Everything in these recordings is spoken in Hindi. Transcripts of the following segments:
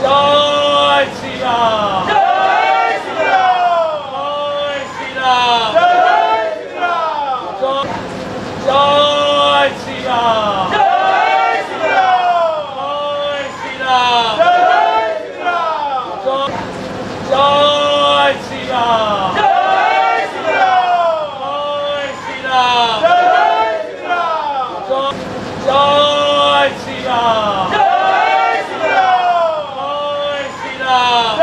জয় শ্রীরাম। জয় শ্রীরাম। জয় শ্রীরাম। জয় শ্রীরাম। জয় শ্রীরাম। জয় শ্রীরাম। জয় শ্রীরাম। জয় শ্রীরাম। জয় শ্রীরাম। জয় শ্রীরাম। জয় শ্রীরাম। জয় শ্রীরাম। জয় শ্রীরাম। জয় শ্রীরাম।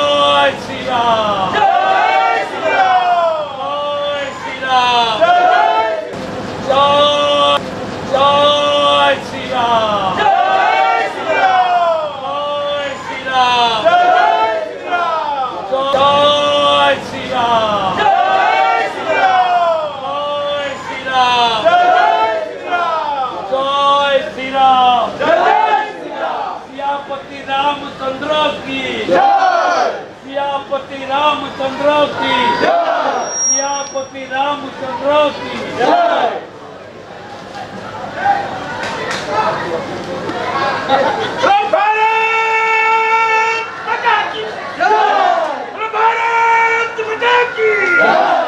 জয় শ্রীরাম। জয় শ্রীরাম। জয় শ্রীরাম। জয় শ্রীরাম। জয় শ্রীরাম। জয় জয় শ্রীরাম। জয় শ্রীরাম। জয় শ্রীরাম। জয় শ্রীরাম। জয় শ্রীরাম। জয় শ্রীরাম। জয় শ্রীরাম। জয় শ্রীরাম। জয় শ্রীরাম। জয় শ্রীরাম। सियापति रामचंद्र की জয়। सियापति रामचंद्र की জয়। सियापति रामचंद्र की জয়। भारत माता की জয়। भारत माता की जय श्री राम।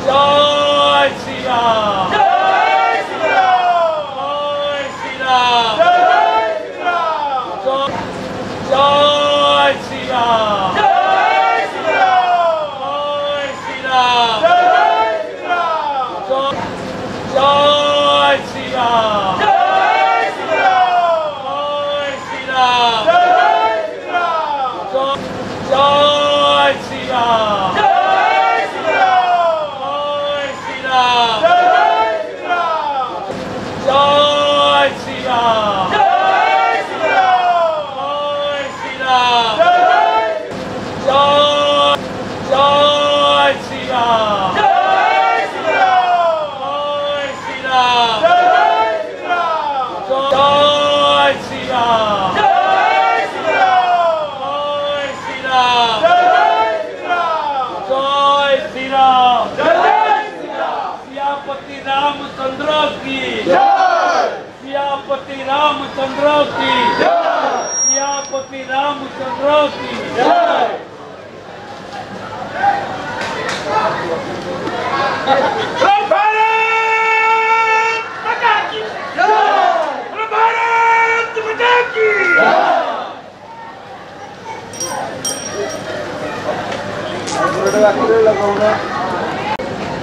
জয় শ্রীরাম। जय श्री राम। জয় শ্রীরাম। जय श्री राम। জয় শ্রীরাম। जय श्री राम। জয় শ্রীরাম। जय श्री राम। জয় শ্রীরাম। जय श्री राम। জয় শ্রীরাম। जय श्री राम। জয় শ্রীরাম। जय श्री राम। জয় শ্রীরাম। जय श्री राम। জয় শ্রীরাম। जय श्री राम। জয় जय श्री राम। জয় শ্রীরাম। जय श्री राम। জয় শ্রীরাম। जय श्री राम। জয় শ্রীরাম। जय श्री राम। জয় শ্রীরাম। जय श्री राम। জয় শ্রীরাম। सियापति रामचंद्र की জয়। सियापति रामचंद्र की জয়। सियापति रामचंद्र की জয়। भारत माता की জয়। भारत माता की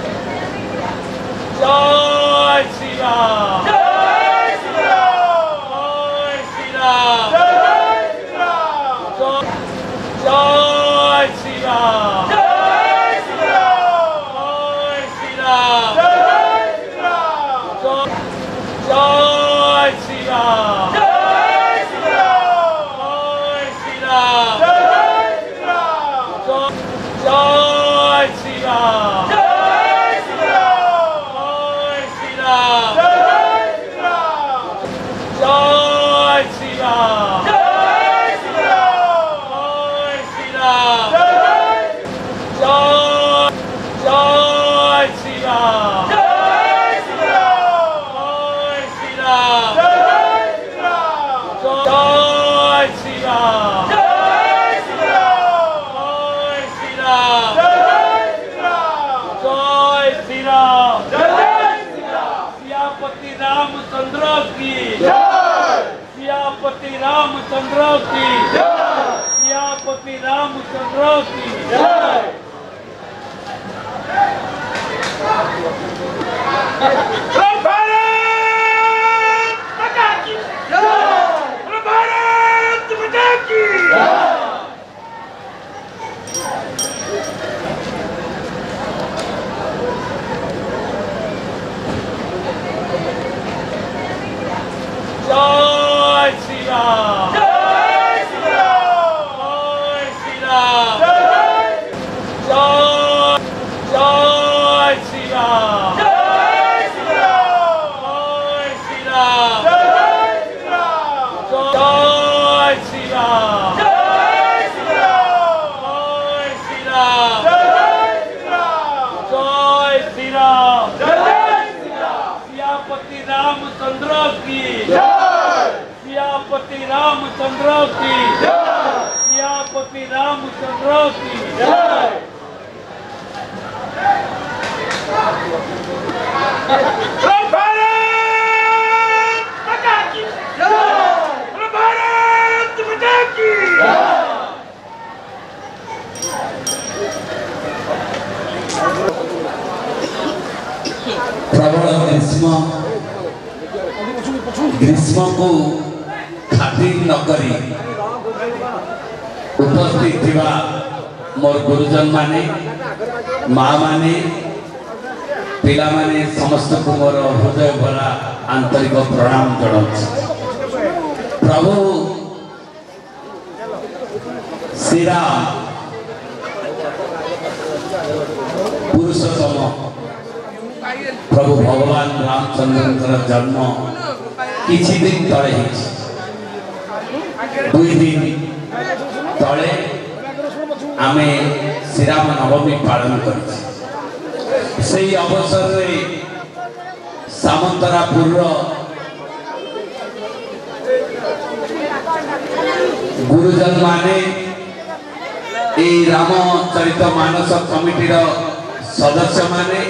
जय श्री राम। জয় শ্রীরাম। जय श्री राम। জয় শ্রীরাম। जय श्री राम। জয় শ্রীরাম। जय श्री राम। জয় শ্রীরাম। जय श्री राम। জয় শ্রীরাম। जय श्री राम। জয় শ্রীরাম। जय श्री राम। জয় শ্রীরাম। जय श्री राम। জয় শ্রীরাম। जय श्री राम। জয় শ্রীরাম। जय श्री राम। জয় जय श्री राम। জয় শ্রীরাম। जय श्री राम। জয় শ্রীরাম। जय श्री राम। জয় শ্রীরাম। जय श्री राम। জয় শ্রীরাম। जय श्री राम। জয় শ্রীরাম। सियापति रामचंद्र की জয়। सियापति रामचंद्र की জয়। सियापति रामचंद्र की জয়। भारत माता की জয়। भारत माता की जय श्री राम। জয় শ্রীরাম। जय श्री राम। জয়। जय श्री राम। জয় শ্রীরাম। जय श्री राम। জয় শ্রীরাম। जय श्री राम। জয় শ্রীরাম। जय श्री राम। জয় শ্রীরাম। जय श्री राम। জয় रामचंद्र की जय सियापति रामचंद्र की जय सियापति रामचंद्र की जय प्रबल ग्रीष्म को खातिर नकरी उपस्थित थिबा मोर गुरुजन माने माँ माने पिला माने समस्त को मोर हृदय भरा आंतरिक प्रणाम जनाऊँ। प्रभु श्री राम पुरुषोत्तम प्रभु भगवान रामचंद्र जन्म किछि दिन तले दुई दिन तले आमे श्रीराम नवमी पालन कर से अवसर रे सामंतरापुर गुरुजन माने ए रामचरित मानस कमिटी सदस्य माने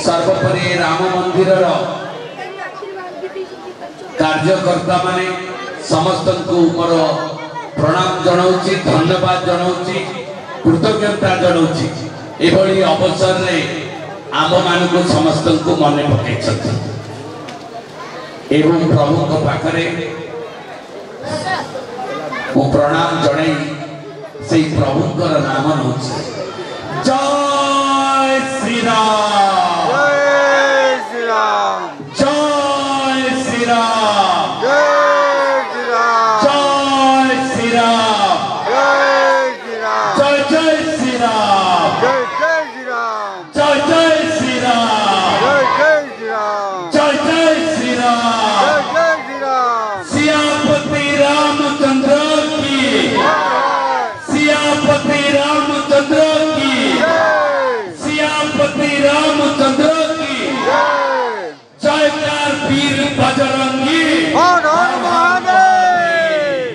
सर्वोपरि राम मंदिर कार्यकर्ता माने समस्त को मोर प्रणाम जनाऊँगी धन्यवाद जनाऊँगी कृतज्ञता जनाऊँगी। एभली अवसर रे आम मान को समस्त को मन पकई एवं प्रभु को पाखरे मु प्रणाम जनाई से प्रभुकर नाम नौ जय श्री राम जय श्री राम जय श्री राम जय श्री राम जय श्री राम जय श्री राम जय जय श्री राम जय श्री राम जय जय श्री राम जय श्री राम जय जय श्री राम सियापति रामचंद्र की सियापति रामचंद्र की सियापति रामचंद्र की जयकार वीर बजरंगी हर हर महादेव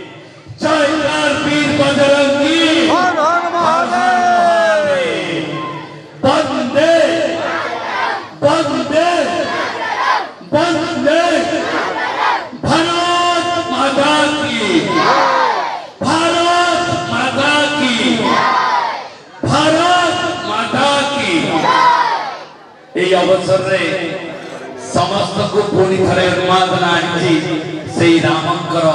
जयकार वीर बजरंगी हर हर महादेव वंदे वंदे वंदे भारत माता की भारत माता की भारत माता की এই অবসরে समस्त को पुणी थे उन्मादना आनी से रामंकर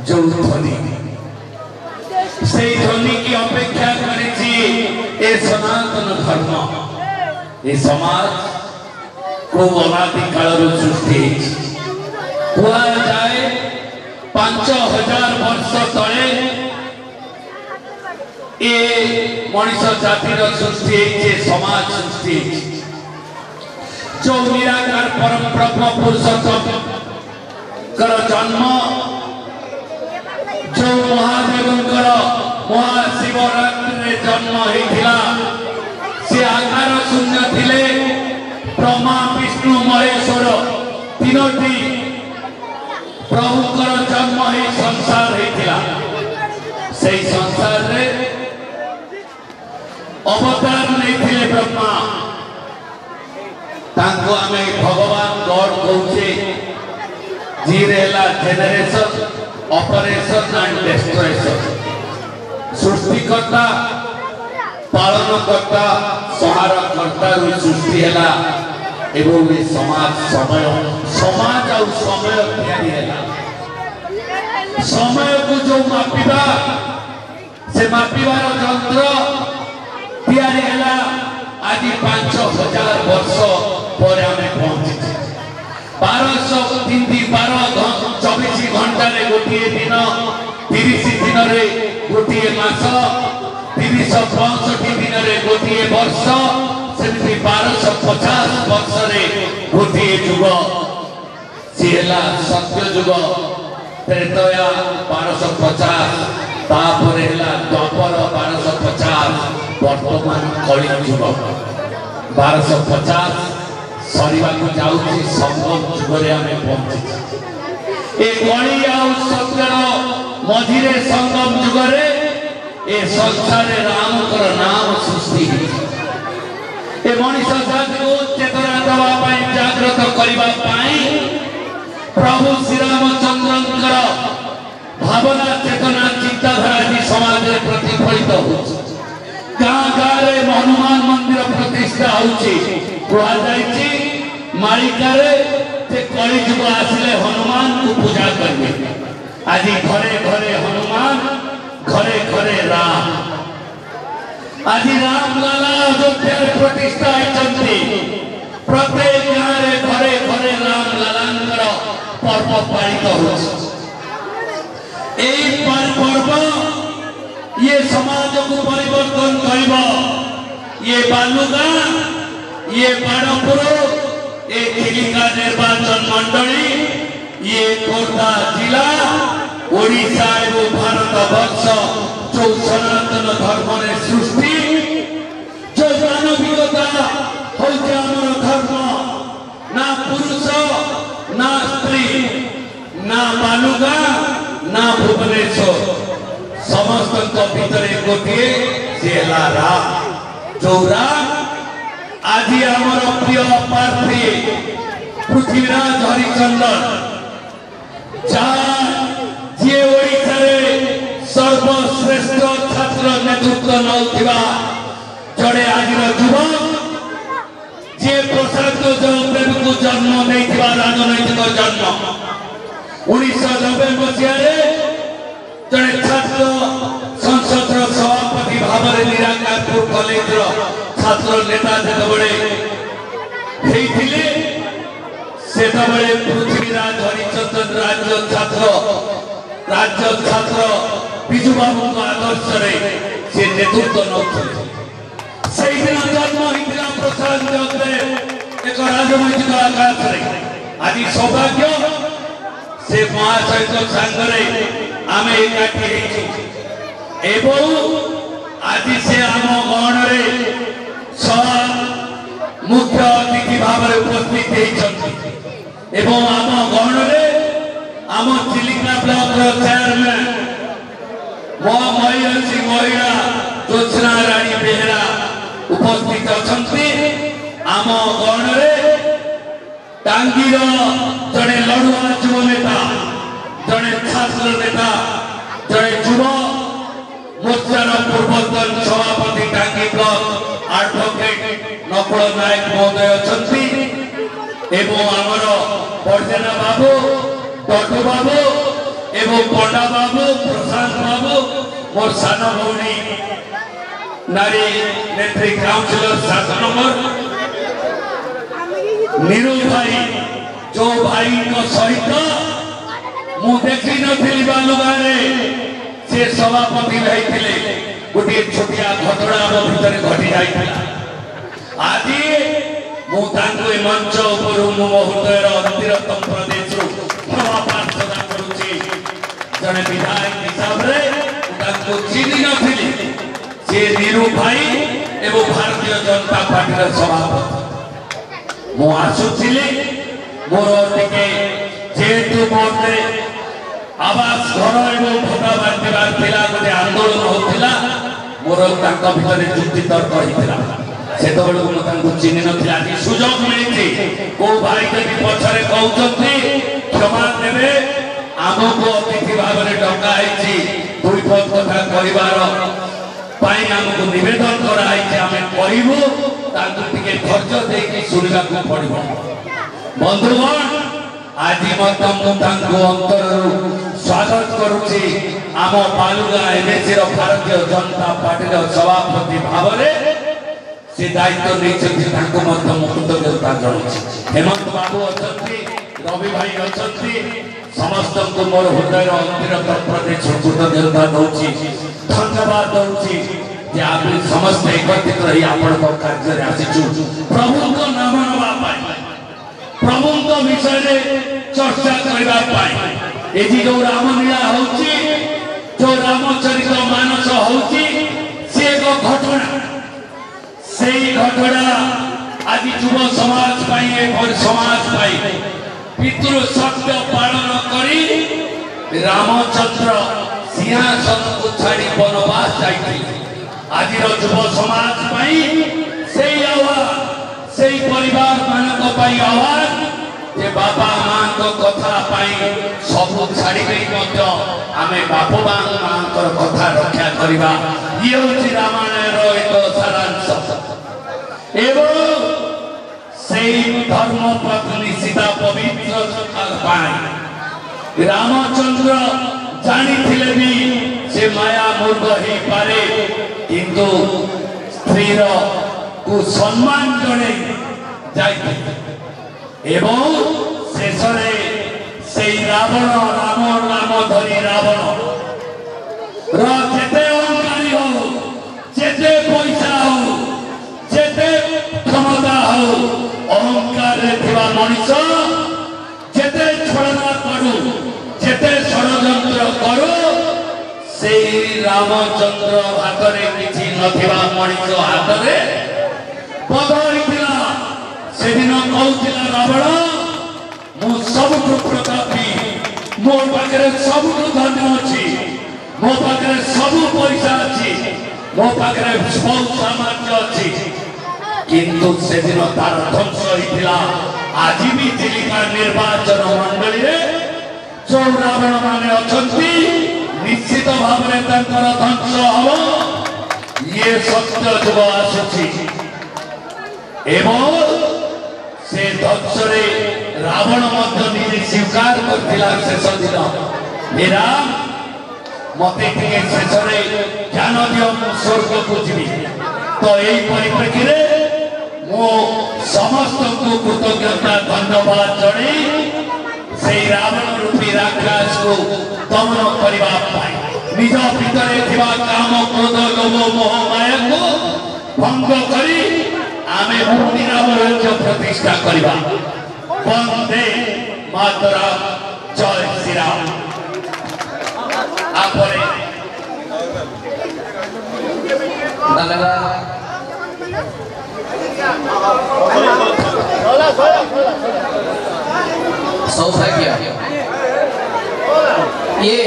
जो ध्वनि से ध्वनि की अपेक्षा करी सनातन धर्म ये समाज को अनादि काल सृष्टि कह जाए 5000 वर्ष तले ये मनीष जातिर सृष्टि समाज सृष्टि जो निराकार परम ब्रह्म पुरुषोत्तम कर जन्म जो महादेव महाशिवरात्रि जन्म होता से आकार शून्य थिले ब्रह्मा विष्णु महेश्वर तीनोटी प्रभुकर जन्म ही संसार होता से संसार रे अवतार नहीं थिले ब्रह्मा तांको आमे भगवान गॉड कहूचे जीरेला जेनरेशन ऑपरेशन एंड डिस्ट्रक्शन सृष्टिकर्ता पालनकर्ता संहारकर्ता रु सृष्टि हैला एवं ये समाज समय समाज और समय तैयारी हैला समय को जो मापिबा से मापिबार यंत्र तैयारी हैला आज 5000 वर्ष पर आमे पहुंची 1203 24 घंटा रे गोटे दिन 30 दिन रे गोटे मास 365 दिन रे गोटे वर्ष सेमती 1250 वर्ष रे गोटे युग सिला सत्य युग त्रेतया 1250 तापर हैला द्वापर 1250 वर्तमान कलि युग 1250 सरिबाकु जाउछि संगम जुगरे आमे पहुंची ए कली आउ सत्यर मझिरे संगम जुगरे ए संसार रामकर नाम सृष्टि ए मनीष जाति को चेतना देवा पाई जागृत करबा पाई प्रभु श्री रामचंद्रंकर भावना चेतना चिंताधारा जी समाज में प्रतिफलित होछि गाँ गाँ रे हनुमान मंदिर प्रतिष्ठा होछि कुआ जाइछि मालिकारे ते कली जुग आसिले हनुमान को पूजा करबे आज घरे घरे हनुमान घरे घरे राम आज राम लाला अयोध्या प्रतिष्ठा होइछन्ति प्रत्येक गाँ रे घरे घरे राम लालांकर पर्व पालित होछि एक पर्व ये समाज को परिवर्तन करिबो ये बालुगा ये बाड़पुर ये चिलिका निर्वाचन मंडली ये खोर्धा जिला ओडिशा एवं भारत वर्ष जो सनातन धर्म ने सृष्टि जो मानविकता होइছে हमर धर्म ना पुरुष ना स्त्री ना बालुगा ना भुवनेश्वर समस्त भितर गोटे सेला राम जो राम आज आमर प्रिय प्रार्थी पृथ्वीराज हरिचंदन जी ओडिशा सर्वश्रेष्ठ छात्र नेतृत्व नौथिबा जड़े आज युवक जी प्रसाद देव को जन्म नहीं राजनैतिक जन्म 1990 मसीह जड़े छात्र संसद सभापति भाव में निराकारपुर कॉलेज छात्र नेता जो पृथ्वीराज हरिचंदन राज्य छात्र विजु बाबू आदर्श से नेतृत्व नौदिन जन्म होता प्रसाद एक राजनैतिक आकाश आज सौभाग्य से महाशय सांगरे आम एकाठी आज से आम गहन मुख्य अतिथि भाव में उपस्थित एवं आम गहन आम चिलिका ब्लॉक चेयरमैन महिषी महिला ज्योत्सना रानी बेहरा उपस्थित अच्छा आम गहन टांगीर जड़े लड़ुआ युव नेता जड़े छात्र नेता जड़े युव मोर्चार पूर्वतन सभापति टांगी ब्लॉक एडवोकेट नकुल नायक महोदय अच्छा आमर पर्जना बाबू टटू बाबू एवं पंडा बाबू प्रशांत बाबू मोर सान भौणी नारी नेत्री काउंसिलर 7 नंबर नीरू भाई जो भाई सहित मु देखी नी बालुगारे से सभापति रही गोटे छोटिया घटना भितर घटी जाता आज मुझे मंच उपर मो हृदय अतिरतम प्रदेश क्षमा प्रार्थना करुच्ची जड़े विधायक हिसाब से चिन्ह नी से नीरू भाई एवं भारतीय जनता पार्टी सभापति मु आसुली मोर टे जेहेतु मोटे आवास घर एवं भत्ता बांटार था गोटे आंदोलन होता मोर भर जुक्ति तर्क होता से चिन्ह नी आज सुजोग मिली को भाई जब पछरे कहते क्षमा देवे आमको अतिथि भाव में डकाई दुई पद कथा कहबार आमको नवेदन कराई कहूँ धैर्य देकी शुणा पड़ो बंधुगण आज अंतर स्वागत करुच्ची आम बालुगा एनएसी भारतीय जनता पार्टी सभापति भाव में से दायित्व नहीं कृतज्ञता जनाऊँ हेमंत बाबू अच्छा रवि भाई अच्छा समस्त को मोर हृदय अंतिरतम प्रदेश कृतज्ञता दूसरी धन्यवाद दूसरी समस्त एकत्रित रही आपण कार्य आसीचु प्रभु नाम नवा प्रभु विषय चर्चा करने जो रामलीला होची जो रामचरित मानस होची से एक घटना से घटना आज युव समाज समाज पितृ सत्य पालन करी रामचंद्र सिंहासन को छाड़ी वनवास जाइए। आज युव समाज से आवाज से परिवार मानक आवाज जे बापा मां को कथा सब छाड़ी आमे बाप मां कथा रक्षा करवा। ये हूँ रामायण एक सारांश एवं से धर्म पत्नी सीता पवित्र रामचंद्र जानी भी से माया मूर्ख ही पारे किंतु स्त्री को सम्मान जड़े एवं शेष से रावण राम नाम धरी रावण जेते अहंकारी हो जेते पैसा हो जेते क्षमता हो अहंकार मनीष जेते छलना करू जेते षड्यंत्र करू से रामचंद्र हाथ में किसी नथिबा मनीष हाथ में बदलता से दिन कहूला रावण मु सब प्रतापी मो पाखे सब धन अच्छी मो पाखे सब पैसा अच्छी मो पाखे बहुत सामर्थ्य अच्छी किंतु से दिन तार ध्वंस होता। आज भी चिलिका निर्वाचन मंडली जो रावण माने अच्छी निश्चित भाव में ध्वंस हम ये सत्य जुग आसुची एवं से ध्वंस रावण निजे स्वीकार करथिला शेष दिन मेरा मते शेष ज्ञान दियो स्वर्ग को जीवी। तो यही परिप्रेक्षी में मो समस्त को कृतज्ञता धन्यवाद जड़े से रावण रूपी राक्षस को दमन करने निज भितर काम क्रोध लोभ मोह माया को भंग करी आमे मुक्ति राज्य प्रतिष्ठा करवा। वंदे मातरम जय श्री राम। आपरे सौभाग्य ये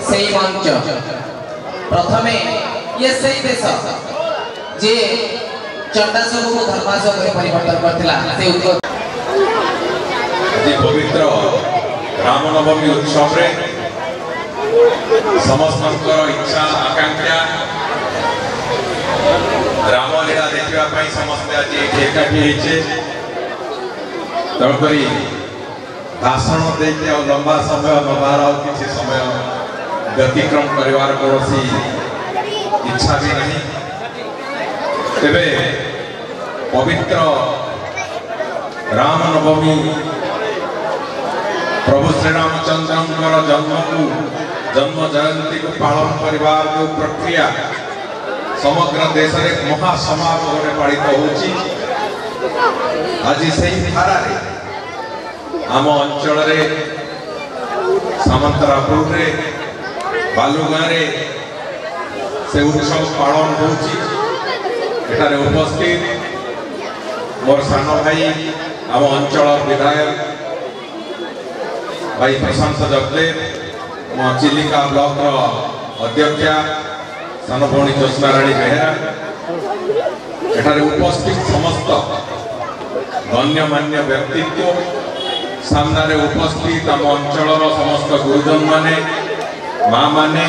सही मंच प्रथमे ये सही देश जे चंडाशोक को धर्माशोक में परिवर्तन करथिला से पवित्र रामनवमी उत्सव रे समस्त इच्छा आकांक्षा रामलीला देखा समस्त आज एकाठी तेणुकरी भाषण देखे लंबा समय नबार किसी समय व्यतिक्रम कर कौन इच्छा भी नहीं। तेरे पवित्र रामनवमी प्रभु श्री रामचंद्र जन्म जयंती को पालन परिवार जो प्रक्रिया समग्र देश में महासमारोह पालित होची। आज से धारा आम अंचल सामंतरापुर बालुगाँ से उत्सव पालन होची। एठारे उपस्थित मोर सान भाई आम अंचल विधायक भाई प्रशांत जगदेव मो चिलिका ब्लॉक अध्यक्षा सान भौणी ज्योत्स्नाराणी बेहेरा एठारे उपस्थित समस्त गण्यमान्य व्यक्तित्व सामने उपस्थित आम अंचल समस्त गुरुजन माने माँ माने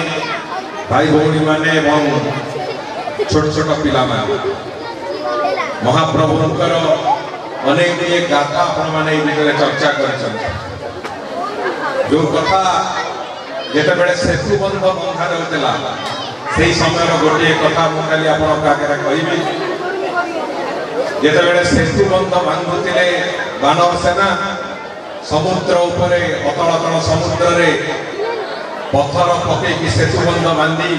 भाई भौणी माने छोट छोट पिला महाप्रभुंकर अनेक गाथा आपण माने चर्चा कर जो कथा जेते बेले सेतु बंध बंधा रहउतला सेही समय गोटे कथा मु खाली आपण काके कहिबी। जेते बेले सेतु बंध बांधुतिले दानव सेना समुद्र उपरे अतल अतल समुद्र रे पत्थर पकेकी सेतु बंध बांधी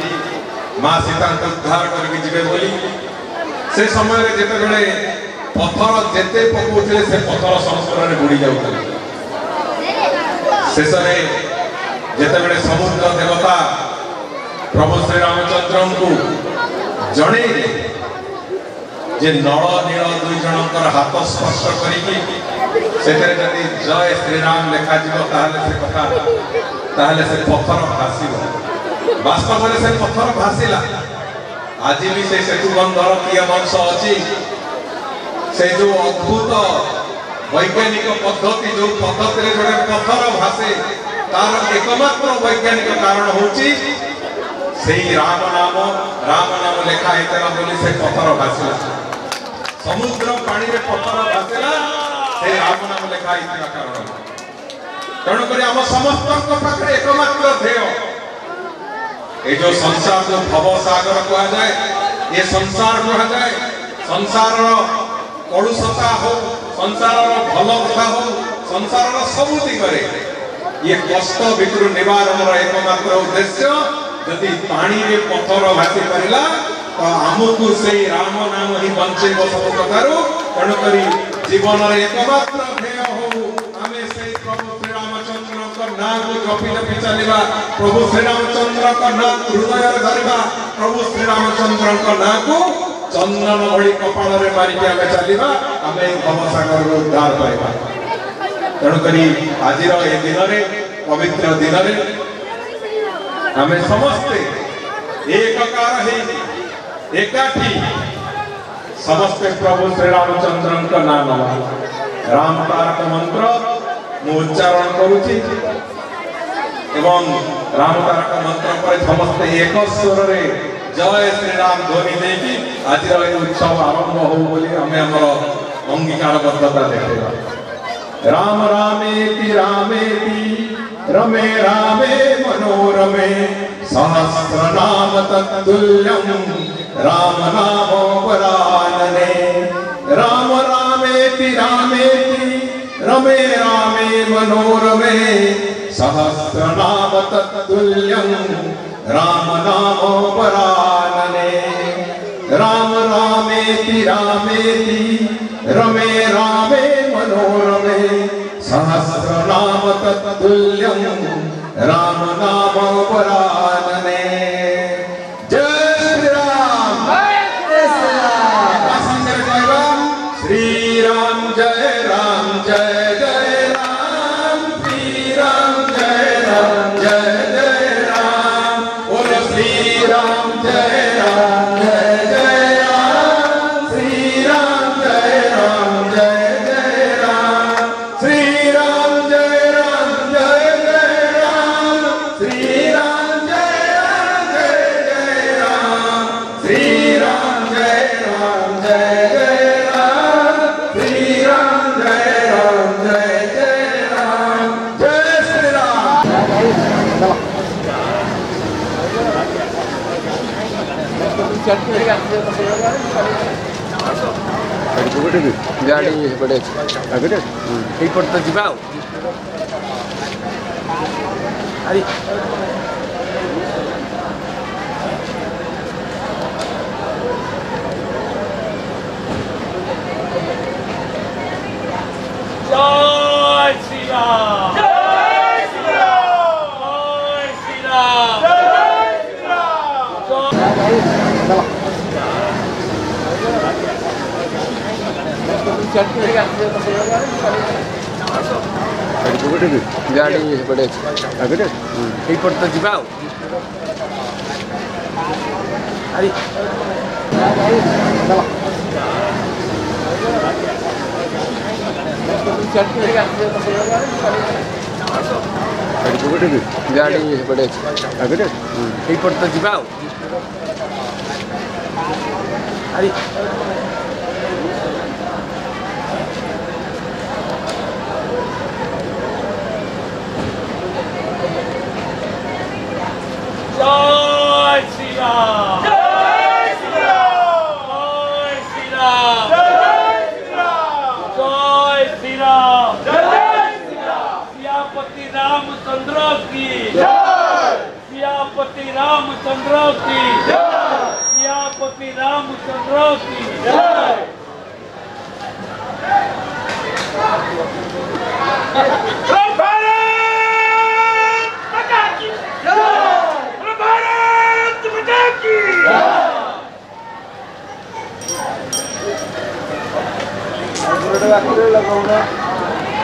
माँ सीता को उद्धार करके जीवे बोली से समय जेते बेले पत्थर जेते पकोउतले से पत्थर संस्कार रे बुड़ी जाउतले शेष जेते बेले समुद्र देवता प्रभु श्री रामचंद्र को जणे जे नल नील दुई जनकर हाथ स्पर्श करी जदि जय श्रीराम लिखा से कथा से पत्थर भाषिब वास्तव में से पत्थर भाषिला आज भी से सेतु बंधर किए अंश अच्छी से जो अद्भुत वैज्ञानिक पद्धति जो पद्धति जोड़े पत्थर भाषे तार एकमात्र वैज्ञानिक कारण होची राम नाम लेखा होता बोली से पत्थर भाषिला समुद्र पानी रे पत्थर भाषिला से राम नाम लेखा होता कारण तेणुक आम समस्त पाखे एकमात्र ध्येय ये जो संसार जो भव सागर कहा जाए ये संसार कहा जाए संसार कलुषता हो संसार भल कथा हो संसार सब दिगरे ये कष्ट भितर निवारण एकमात्र उद्देश्य यदि पानी रे पत्थर भाषी पारा तो आमको से राम नाम ही बंचेब सब प्रकार तेणुक जीवन एकमात्र ध्येय हो आम से प्रभु श्रीरामचंद्र ना को जपी जपी चलवा प्रभु श्रीरामचंद्र का ना हृदय धरवा प्रभु श्रीरामचंद्र ना को चंदन भली कपाल रे मारिक आम चलवा आम भवसागर उद्धार पाइबा तेणुक आज दिन पवित्र दिन आम समस्ते एककार एकाठी समस्ते प्रभु श्रीरामचंद्र नाम राम तारक मंत्र मु उच्चारण करुछि एवं राम तारक मंत्र पर समस्ते एक स्वर रे जय श्रीराम ध्वनि देकी आज उत्सव आरंभ हो बोली हमें हमर अंगीकारबद्धता देखा राम रामेति रमे रामे मनोरमे सहस्रनाम तत्तुल्यं राम नामोपरानने राम रामेति रमे रामे मनोरमे सहस्रनाम तत्तुल्यं राम नामोपरानने राम रामेति रमे रामे मनोरमे सहस्रनाम तत्तुल्यं राम नामोपरानने जय श्री राम श्री राम जय जय राम श्री राम जय जय राम बोलो श्री राम जय जय राम श्री राम जय जय राम श्री राम जय जय राम श्री राम जय राम श्री राम जय राम जय जय राम श्री राम जय राम जय श्री राम गाड़ी पड़े आगे तो जीवा अरे जय श्री राम जय श्री राम जय श्री राम जय श्री राम गाड़ी पड़े आगे तो जीवा अरे गाड़ी पड़े आगे तो जीवा अरे जय श्री राम जय श्री राम जय श्री राम जय श्री राम जय श्री राम सियापति रामचंद्र की जय सियापति रामचंद्र की जय सियापति रामचंद्र की जय ଗୋଟେ ବାକିରେ ଲଗାଉନ